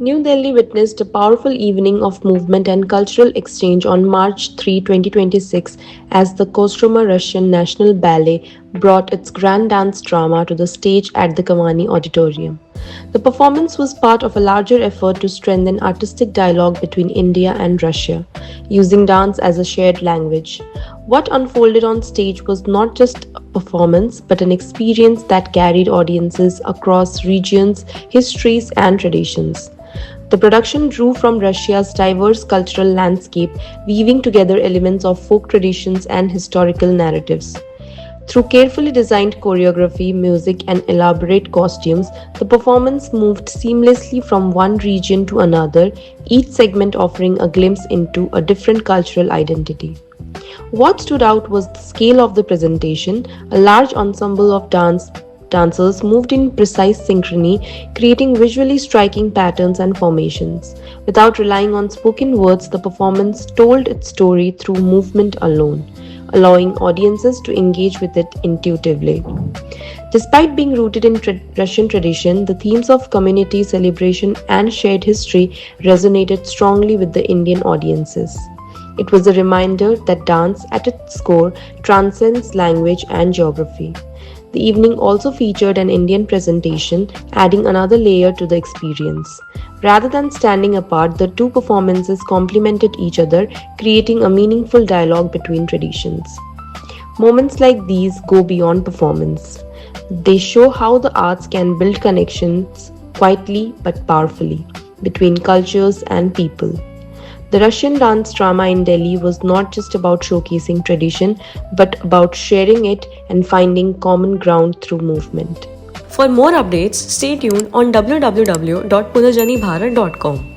New Delhi witnessed a powerful evening of movement and cultural exchange on March 3, 2026, as the Kostroma Russian National Ballet brought its grand dance drama to the stage at the Kavani Auditorium. The performance was part of a larger effort to strengthen artistic dialogue between India and Russia, using dance as a shared language. What unfolded on stage was not just a performance, but an experience that carried audiences across regions, histories, and traditions. The production drew from Russia's diverse cultural landscape, weaving together elements of folk traditions and historical narratives. Through carefully designed choreography, music, and elaborate costumes, the performance moved seamlessly from one region to another, each segment offering a glimpse into a different cultural identity. What stood out was the scale of the presentation. A large ensemble of dancers moved in precise synchrony, creating visually striking patterns and formations. Without relying on spoken words, the performance told its story through movement alone, allowing audiences to engage with it intuitively. Despite being rooted in Russian tradition, the themes of community, celebration, and shared history resonated strongly with the Indian audiences. It was a reminder that dance, at its core, transcends language and geography. The evening also featured an Indian presentation, adding another layer to the experience. Rather than standing apart, the two performances complemented each other, creating a meaningful dialogue between traditions. Moments like these go beyond performance. They show how the arts can build connections quietly but powerfully between cultures and people. The Russian dance drama in Delhi was not just about showcasing tradition, but about sharing it and finding common ground through movement. For more updates, stay tuned on www.punarjanibharat.com.